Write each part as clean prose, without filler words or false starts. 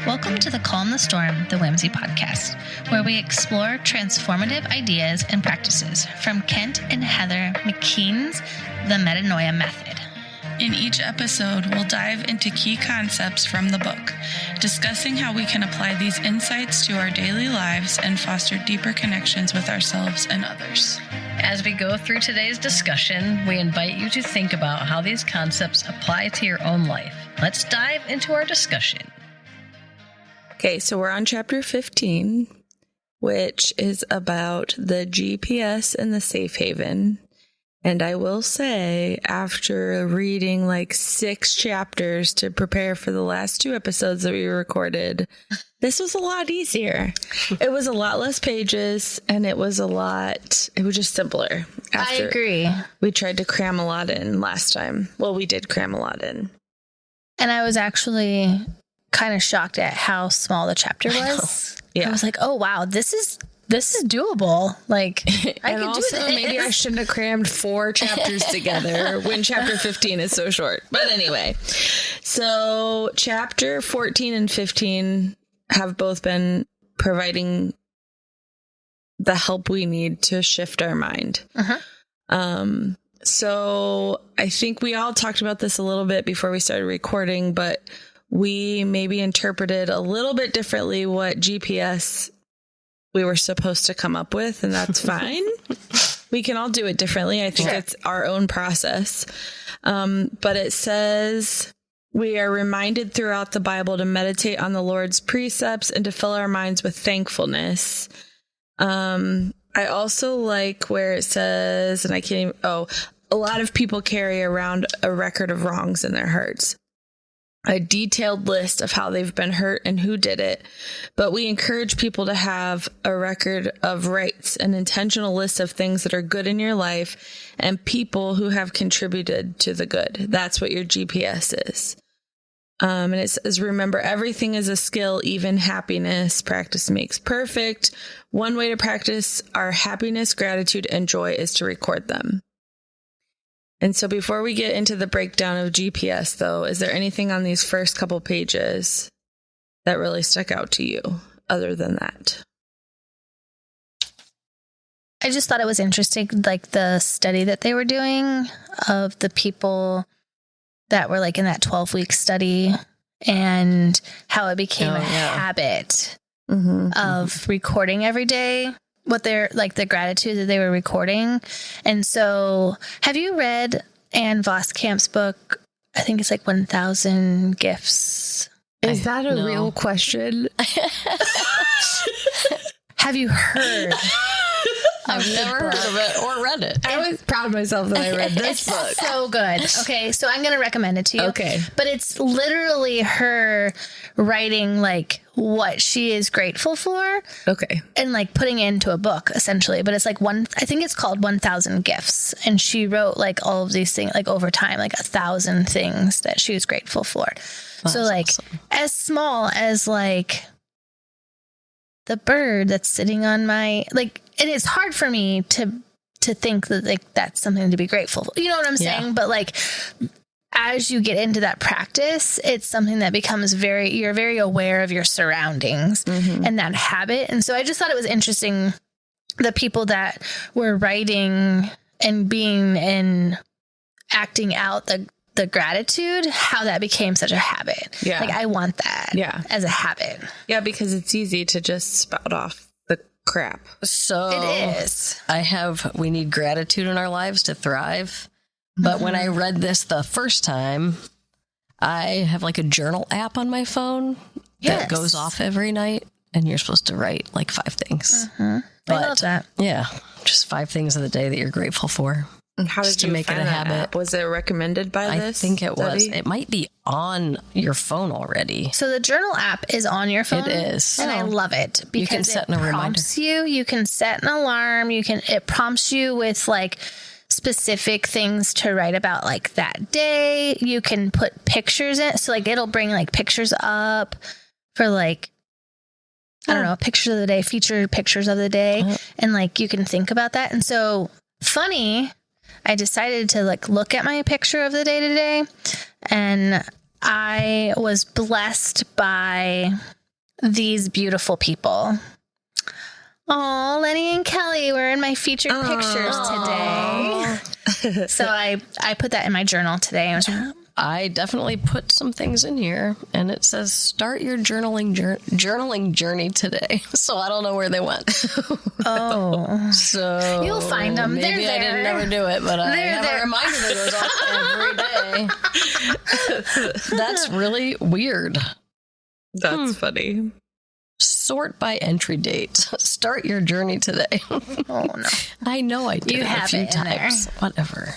Welcome to the Calm the Storm, the Whimsy podcast, where we explore transformative ideas and practices from Kent and Heather McKean's The Metanoia Method. In each episode, we'll dive into key concepts from the book, discussing how we can apply these insights to our daily lives and foster deeper connections with ourselves and others. As we go through today's discussion, we invite you to think about how these concepts apply to your own life. Let's dive into our discussion. Okay, so we're on chapter 15, which is about the GPS and the safe haven. And I will say, after reading like 6 chapters to prepare for the last 2 episodes that we recorded, this was a lot easier. It was a lot less pages, and it was just simpler. I agree. We tried to cram a lot in last time. Well, we did cram a lot in. And I was actually kind of shocked at how small the chapter was. Yeah. I was like, oh, wow, this is doable. Like, I could do this. Maybe I shouldn't have crammed 4 chapters together when chapter 15 is so short. But anyway, so chapter 14 and 15 have both been providing the help we need to shift our mind. So I think we all talked about this a little bit before we started recording, but we maybe interpreted a little bit differently what GPS we were supposed to come up with, and that's fine. We can all do it differently. I think it's our own process. But it says we are reminded throughout the Bible to meditate on the Lord's precepts and to fill our minds with thankfulness. I also like where it says, and I can't even, a lot of people carry around a record of wrongs in their hearts. A detailed list of how they've been hurt and who did it. But we encourage people to have a record of rights, an intentional list of things that are good in your life and people who have contributed to the good. That's what your GPS is. And it says, remember, everything is a skill, even happiness. Practice makes perfect. One way to practice our happiness, gratitude, and joy is to record them. And so before we get into the breakdown of GPS, though, is there anything on these first couple pages that really stuck out to you other than that? I just thought it was interesting, like the study that they were doing of the people that were like in that 12-week study and how it became a habit of recording every day. What they're like, the gratitude that they were recording. And so have you read Ann Voskamp's book? I think it's like 1,000 Gifts. Is that a real question? Have you heard? I've never heard of it or read it. I was proud of myself that I read this book. So good. Okay, so I'm going to recommend it to you. Okay. But it's literally her writing like what she is grateful for. Okay. And like putting it into a book essentially. But it's like I think it's called 1,000 Gifts. And she wrote like all of these things like over time, like 1,000 things that she was grateful for. That's so like awesome. As small as like the bird that's sitting on my, like, it is hard for me to think that like that's something to be grateful for. You know what I'm saying? Yeah. But like, as you get into that practice, it's something that becomes you're very aware of your surroundings and that habit. And so I just thought it was interesting, the people that were writing and being and acting out the gratitude, how that became such a habit. Yeah. Like I want that as a habit. Yeah, because it's easy to just spout off the crap. So It is. we need gratitude in our lives to thrive. But when I read this the first time, I have like a journal app on my phone that goes off every night, and you're supposed to write like 5 things. I love that. Yeah, just 5 things of the day that you're grateful for. And how did to you make find it a that habit? app? Was it recommended by this? I think it was. study? It might be on your phone already. So the journal app is on your phone. It is. And I love it because can set it a reminder. prompts you. You can set an alarm. It prompts you with like specific things to write about like that day. You can put pictures in. So like it'll bring like pictures up for like, I don't know, pictures of the day, featured pictures of the day. And like you can think about that. And so funny, I decided to like look at my picture of the day today, and I was blessed by these beautiful people. Oh, Lenny and Kelly were in my featured pictures today. So I put that in my journal today. I definitely put some things in here, and it says start your journaling journey today. So I don't know where they went. Oh, so you'll find them. Maybe They're I didn't there. never do it, but I have a reminder that goes off every day. That's really weird. That's funny. Sort by entry date. Start your journey today. Oh no! I know I did You it have a few it in times. there. Whatever.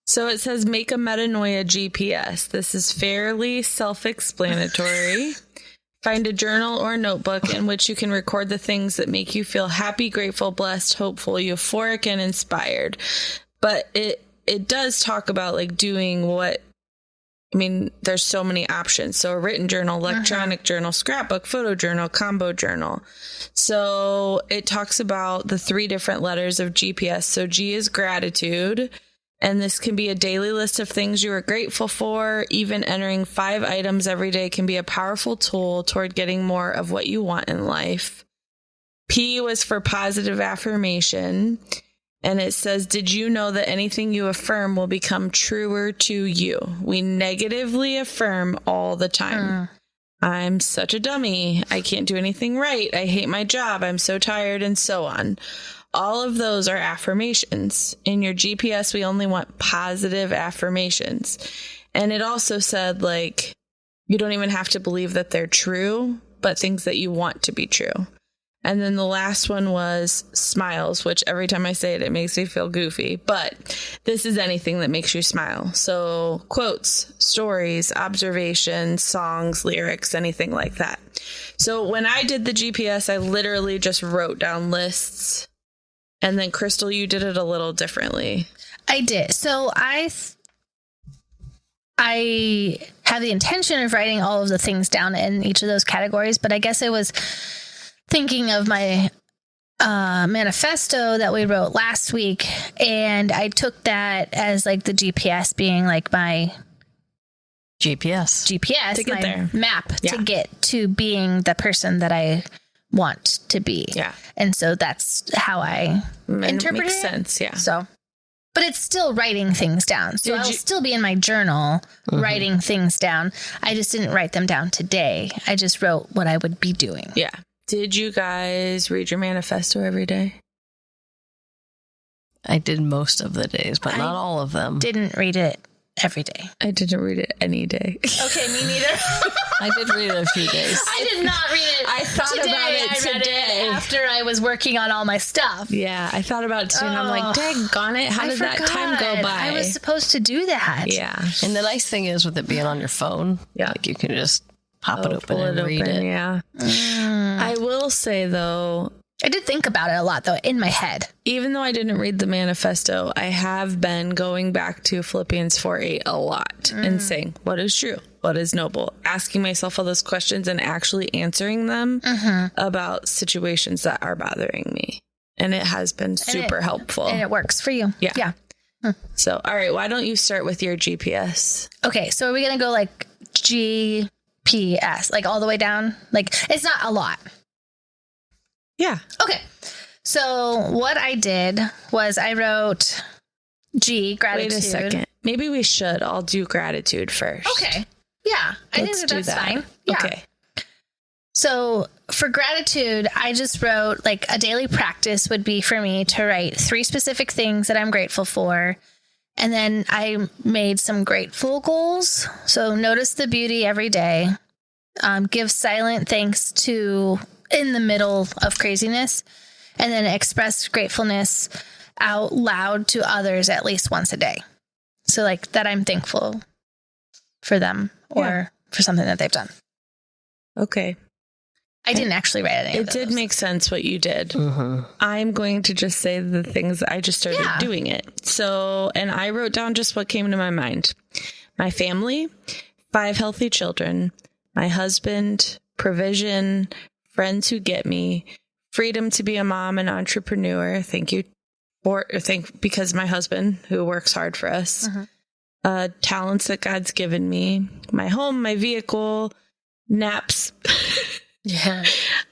So it says make a Metanoia GPS. This is fairly self-explanatory. Find a journal or notebook in which you can record the things that make you feel happy, grateful, blessed, hopeful, euphoric, and inspired. But it does talk about like doing what, I mean, there's so many options. So a written journal, electronic journal, scrapbook, photo journal, combo journal. So it talks about the 3 different letters of GPS. So G is gratitude. And this can be a daily list of things you are grateful for. Even entering 5 items every day can be a powerful tool toward getting more of what you want in life. P was for positive affirmation. And it says, did you know that anything you affirm will become truer to you? We negatively affirm all the time. I'm such a dummy. I can't do anything right. I hate my job. I'm so tired, and so on. All of those are affirmations. In your GPS, we only want positive affirmations. And it also said, like, you don't even have to believe that they're true, but things that you want to be true. And then the last one was smiles, which every time I say it, it makes me feel goofy. But this is anything that makes you smile. So quotes, stories, observations, songs, lyrics, anything like that. So when I did the GPS, I literally just wrote down lists. And then, Crystal, you did it a little differently. I did. So I have the intention of writing all of the things down in each of those categories, but I guess I was thinking of my manifesto that we wrote last week, and I took that as like the GPS being like my GPS to get my there. map Yeah. to get to being the person that I want to be. Yeah. And so that's how I interpret makes it. sense, yeah. So, but it's still writing things down. So I'll still be in my journal writing things down. I just didn't write them down today. I just wrote what I would be doing. Yeah. Did you guys read your manifesto every day? I did most of the days, but not all of them. Didn't read it every day. I didn't read it any day. Okay, me neither. I did read it a few days. I did not read it. I thought today. about it I read today. it after I was working on all my stuff. Yeah, I thought about it too, and I'm like, daggone it, how did that time go by? I was supposed to do that. Yeah. And the nice thing is with it being on your phone, like you can just pop it open and read it. Yeah. I will say, though, I did think about it a lot, though, in my head. even though I didn't read the manifesto, I have been going back to Philippians 4:8 a lot and saying, what is true? What is noble? Asking myself all those questions and actually answering them about situations that are bothering me. And it has been super helpful. And it works for you. Yeah. So, all right, why don't you start with your GPS? Okay, so are we going to go like GPS, like all the way down? Like, it's not a lot. Yeah. Okay. So what I did was I wrote G, gratitude. Wait a second. Maybe we should all do gratitude first. Okay. Yeah. I think that's fine. Yeah. Okay. So for gratitude, I just wrote like a daily practice would be for me to write 3 specific things that I'm grateful for. And then I made some grateful goals. So notice the beauty every day. Give silent thanks to in the middle of craziness, and then express gratefulness out loud to others at least once a day. So like that I'm thankful for them or for something that they've done. Okay. I didn't actually write any of It those. did make sense what you did. I'm going to just say the things I just started doing it. So, and I wrote down just what came to my mind. My family, 5 healthy children, my husband, provision, friends who get me, freedom to be a mom and entrepreneur. Because my husband who works hard for us, talents that God's given me, my home, my vehicle, naps. Yeah.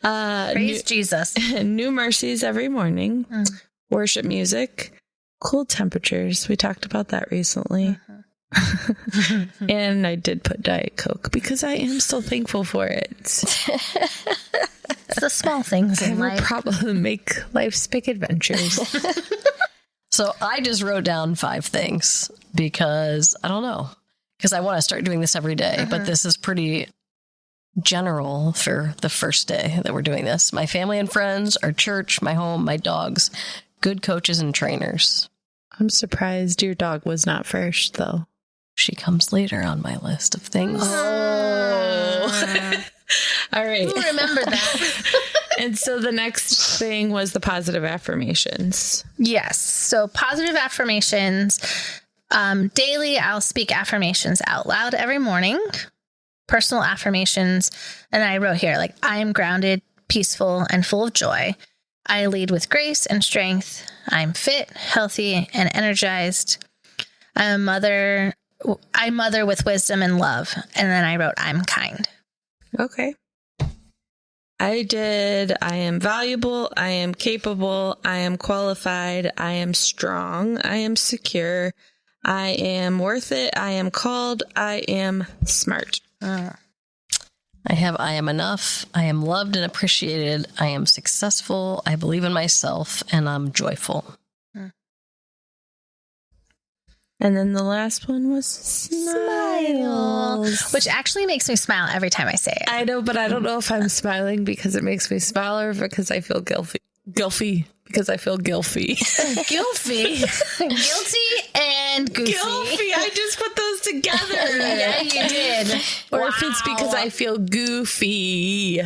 Praise Jesus. New mercies every morning, worship music, cool temperatures. We talked about that recently. And I did put Diet Coke because I am still thankful for it. It's the small things in life. Probably make life's big adventures. So I just wrote down 5 things because I don't know, because I want to start doing this every day, but this is pretty general for the first day that we're doing this. My family and friends, our church, my home, my dogs, good coaches and trainers. I'm surprised your dog was not first, though. She comes later on my list of things. Oh. All right. Who remembered that? And so the next thing was the positive affirmations. Yes. So positive affirmations. Daily, I'll speak affirmations out loud every morning. Personal affirmations. And I wrote here, like, I am grounded, peaceful, and full of joy. I lead with grace and strength. I'm fit, healthy, and energized. I mother with wisdom and love. And then I wrote, I'm kind. Okay. I am valuable. I am capable. I am qualified. I am strong. I am secure. I am worth it. I am called. I am smart. I am enough. I am loved and appreciated. I am successful. I believe in myself, and I'm joyful. And then the last one was smiles, which actually makes me smile every time I say it. I know, but I don't know if I'm smiling because it makes me smile or because I feel guilty. Because I feel guilty. Guilty and goofy. Guilty. I just put those together. Yeah, you did. Or if it's because I feel goofy.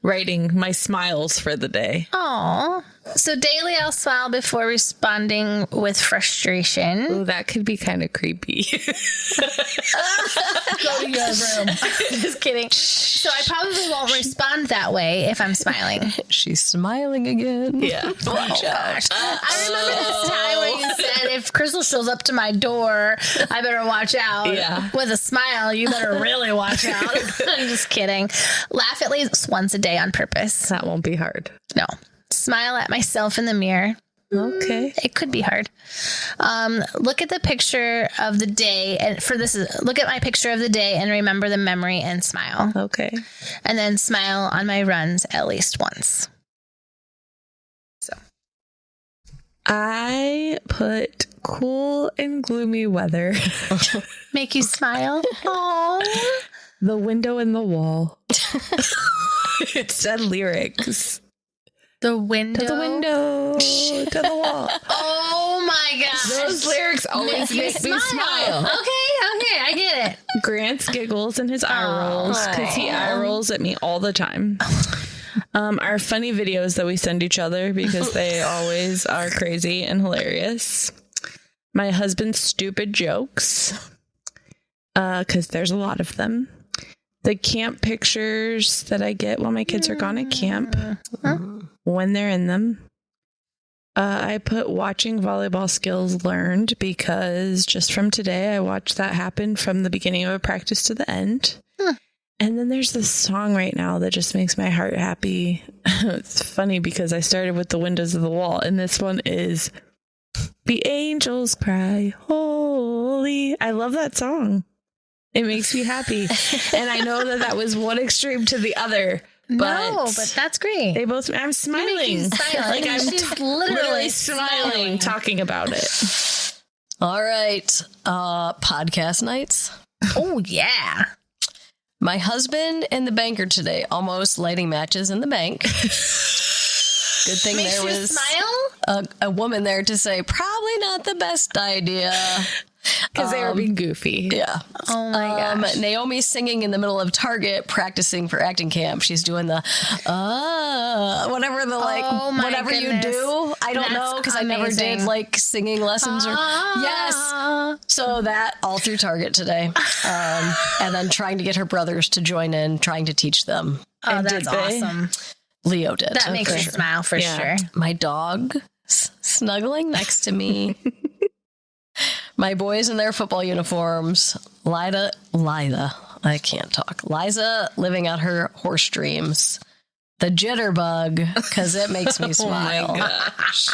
Writing my smiles for the day. Aw. So daily I'll smile before responding with frustration. Oh, that could be kind of creepy. Go to your room. Just kidding. So I probably won't respond that way if I'm smiling. She's smiling again. Yeah. Watch out. I remember this time where you said if Crystal shows up to my door, I better watch out. Yeah. With a smile, you better really watch out. I'm just kidding. Laugh at least once a day on purpose. That won't be hard. No. Smile at myself in the mirror. Okay. It could be hard. Look at the picture of the day. And look at my picture of the day and remember the memory and smile. Okay. And then smile on my runs at least once. So I put cool and gloomy weather. make you smile. Aww. The window in the wall. It said lyrics. The window. To the window. To the wall. Oh my gosh. Those lyrics always make me smile. Okay, I get it. Grant's giggles and his eye rolls because he eye rolls at me all the time. Our funny videos that we send each other because they always are crazy and hilarious. My husband's stupid jokes because there's a lot of them. The camp pictures that I get while my kids are gone at camp, when they're in them. I put watching volleyball skills learned because just from today, I watched that happen from the beginning of a practice to the end. And then there's this song right now that just makes my heart happy. It's funny because I started with the windows of the wall, and this one is The Angels Cry Holy. I love that song. It makes me happy. And I know that was one extreme to the other. But that's great. They both, I'm smiling. Like I'm literally smiling talking about it. All right. Podcast nights. Oh, yeah. My husband and the banker today, almost lighting matches in the bank. Good thing Makes there you was smile? a woman there to say, probably not the best idea. Because they were being goofy. Yeah. Oh my gosh. Naomi's singing in the middle of Target, practicing for acting camp. She's doing the, whatever the whatever goodness. you do. I don't know because I never did like singing lessons yes. So that all through Target today. And then trying to get her brothers to join in, trying to teach them. Oh, And that's awesome. Leo did. That makes me smile for sure. My dog snuggling next to me. My boys in their football uniforms. Liza, I can't talk. Liza living out her horse dreams. The jitterbug, because it makes me smile. Oh my gosh.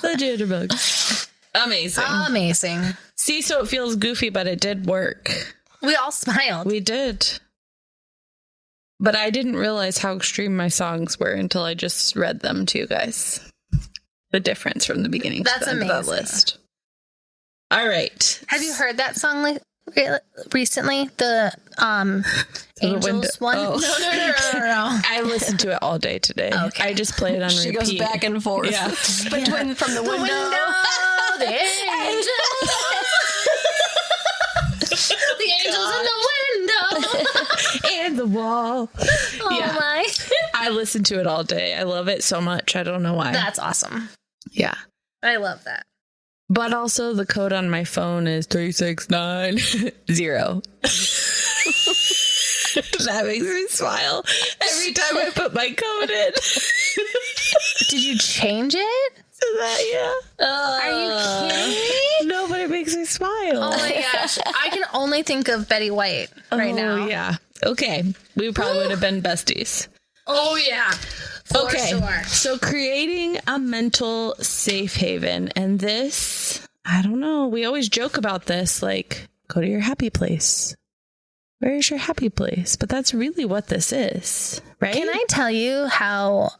The jitterbug. Amazing. See, so it feels goofy, but it did work. We all smiled. We did. But I didn't realize how extreme my songs were until I just read them to you guys. The difference from the beginning to the end of that list. All right. Have you heard that song recently? The Angels one? Oh. No. I listened to it all day today. Okay. I just play it on She repeat. goes back and forth. Yeah. From the window. The angels. The angels in the window. And the wall. Oh my. I listen to it all day. I love it so much. I don't know why. That's awesome. Yeah. I love that. But also the code on my phone is 3690. That makes me smile every time I put my code in. Did you change it? That, yeah. Are you kidding me? No, but it makes me smile. Oh my gosh. I can only think of Betty White right now. Yeah. Okay. We probably would have been besties. Oh yeah. For sure. So creating a mental safe haven. And this, I don't know. We always joke about this, like, go to your happy place. Where is your happy place? But that's really what this is, right? Can I tell you how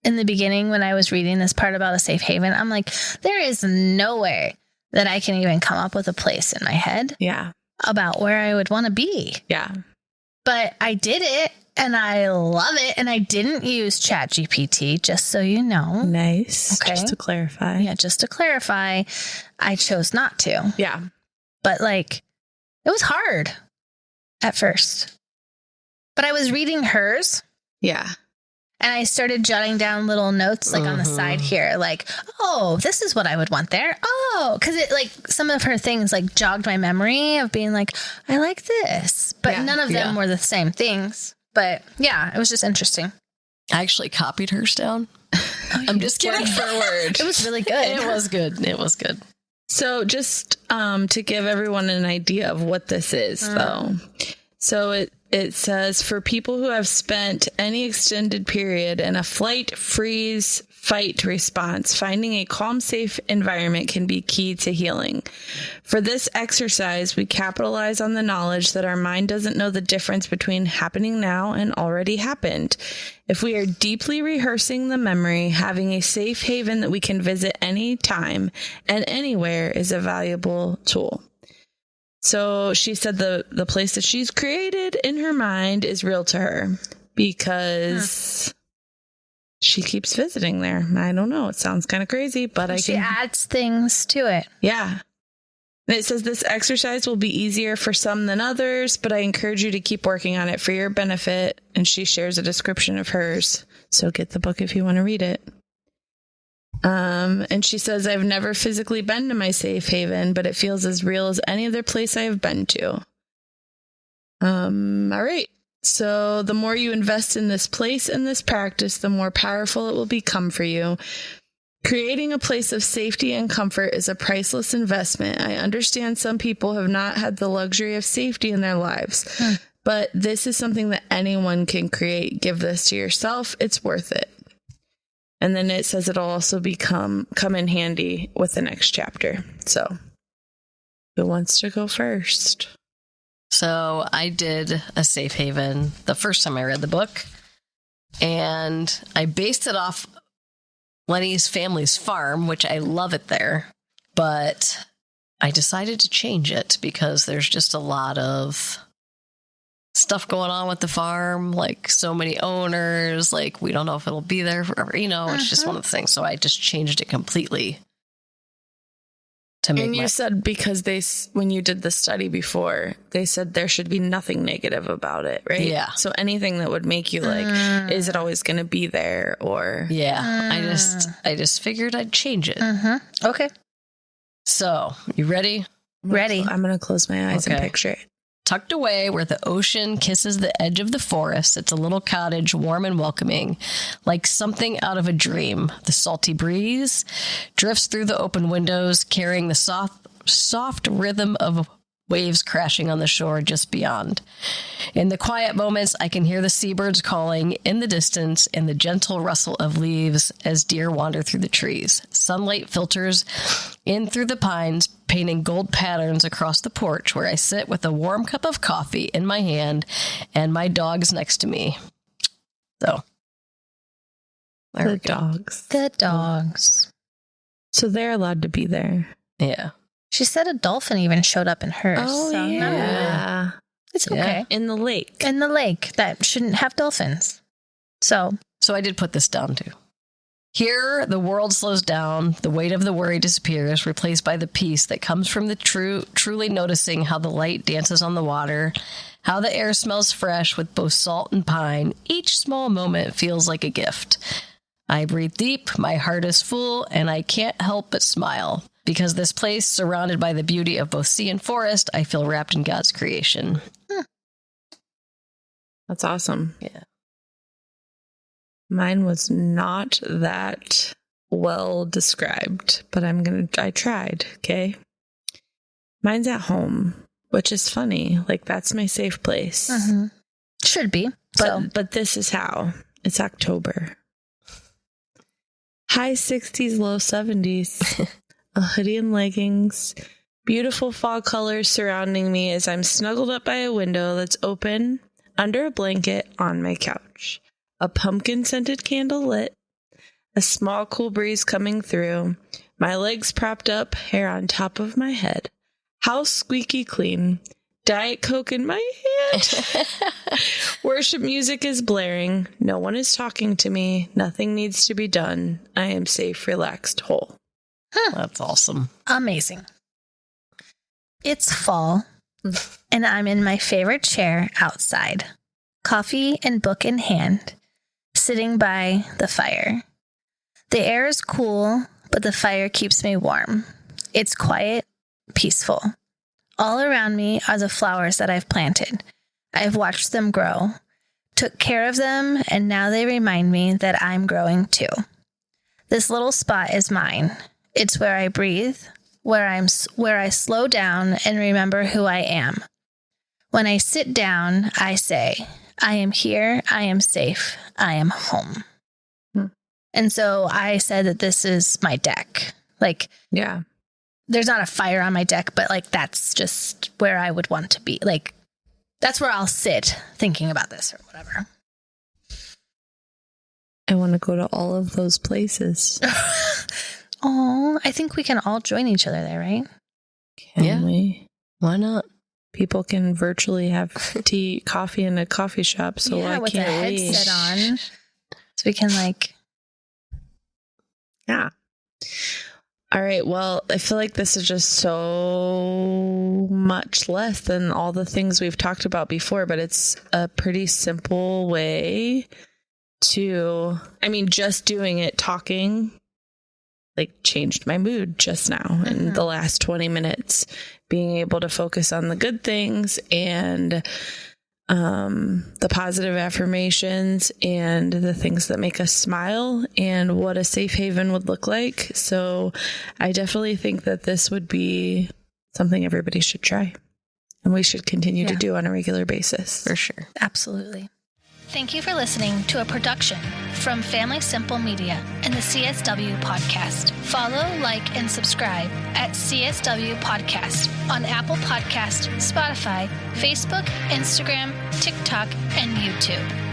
in the beginning when I was reading this part about a safe haven, I'm like, there is no way that I can even come up with a place in my head about where I would want to be. Yeah. But I did it and I love it. And I didn't use ChatGPT, just so you know. Nice. Okay. Just to clarify. Yeah, just to clarify, I chose not to. Yeah. But like, it was hard at first. But I was reading hers. Yeah. And I started jotting down little notes like on the side here, like, oh, this is what I would want there. Oh, because it like some of her things like jogged my memory of being like, I like this. But none of them were the same things. But yeah, it was just interesting. I actually copied hers down. I'm just kidding. Word for word. It was really good. It was good. It was good. So just to give everyone an idea of what this is, though. So it says, for people who have spent any extended period in a flight, freeze, fight response, finding a calm, safe environment can be key to healing. For this exercise, we capitalize on the knowledge that our mind doesn't know the difference between happening now and already happened. If we are deeply rehearsing the memory, having a safe haven that we can visit any time and anywhere is a valuable tool. So she said the place that she's created in her mind is real to her because she keeps visiting there. I don't know. It sounds kind of crazy, but she adds things to it. Yeah. And it says this exercise will be easier for some than others, but I encourage you to keep working on it for your benefit. And she shares a description of hers. So get the book if you want to read it. And she says, I've never physically been to my safe haven, but it feels as real as any other place I have been to. All right. So the more you invest in this place and this practice, the more powerful it will become for you. Creating a place of safety and comfort is a priceless investment. I understand some people have not had the luxury of safety in their lives, but this is something that anyone can create. Give this to yourself. It's worth it. And then it says it'll also come in handy with the next chapter. So who wants to go first? So I did a safe haven the first time I read the book, and I based it off Lenny's family's farm, which I love it there, but I decided to change it because there's just a lot of stuff going on with the farm, like so many owners, like we don't know if it'll be there forever, it's just one of the things. So I just changed it completely to make. And you said because when you did the study before, they said there should be nothing negative about it, right? Yeah. So anything that would make you like, is it always going to be there? Or I just figured I'd change it. Okay. So you ready? Ready. I'm going to close my eyes and picture it. Tucked away where the ocean kisses the edge of the forest, it's a little cottage, warm and welcoming, like something out of a dream. The salty breeze drifts through the open windows, carrying the soft soft rhythm of waves crashing on the shore just beyond. In the quiet moments, I can hear the seabirds calling in the distance and the gentle rustle of leaves as deer wander through the trees. Sunlight filters in through the pines, painting gold patterns across the porch where I sit with a warm cup of coffee in my hand and my dog's next to me. So, the dogs. The dogs. So they're allowed to be there. Yeah. She said a dolphin even showed up in hers. Oh, so yeah. It's okay. In the lake. In the lake that shouldn't have dolphins. So I did put this down too. Here, the world slows down, the weight of the worry disappears, replaced by the peace that comes from the truly noticing how the light dances on the water, how the air smells fresh with both salt and pine. Each small moment feels like a gift. I breathe deep, my heart is full, and I can't help but smile. Because this place, surrounded by the beauty of both sea and forest, I feel wrapped in God's creation. That's awesome. Yeah. Mine was not that well described, but I tried, okay? Mine's at home, which is funny. Like, that's my safe place. Mm-hmm. Should be. But this is how. It's October. High 60s, low 70s. A hoodie and leggings. Beautiful fall colors surrounding me as I'm snuggled up by a window that's open under a blanket on my couch. A pumpkin-scented candle lit. A small cool breeze coming through. My legs propped up, hair on top of my head. House squeaky clean. Diet Coke in my hand. Worship music is blaring. No one is talking to me. Nothing needs to be done. I am safe, relaxed, whole. That's awesome. Amazing. It's fall, and I'm in my favorite chair outside, coffee and book in hand, sitting by the fire. The air is cool, but the fire keeps me warm. It's quiet, peaceful. All around me are the flowers that I've planted. I've watched them grow, took care of them, and now they remind me that I'm growing too. This little spot is mine. It's where I breathe, where I slow down and remember who I am. When I sit down, I say, I am here, I am safe, I am home. And so I said that this is my deck. Like, yeah, there's not a fire on my deck, but like, that's just where I would want to be. Like, that's where I'll sit thinking about this or whatever. I want to go to all of those places. Oh, I think we can all join each other there, right? Can we? Why not? People can virtually have coffee in a coffee shop, so yeah, I with can't a leave. headset on, so we can like. Yeah. All right. Well, I feel like this is just so much less than all the things we've talked about before, but it's a pretty simple way to, just doing it, talking, like changed my mood just now in the last 20 minutes, being able to focus on the good things and the positive affirmations and the things that make us smile and what a safe haven would look like. So I definitely think that this would be something everybody should try and we should continue to do on a regular basis. For sure. Absolutely. Thank you for listening to a production from Family Simple Media and the CSW Podcast. Follow, like, and subscribe at CSW Podcast on Apple Podcast, Spotify, Facebook, Instagram, TikTok, and YouTube.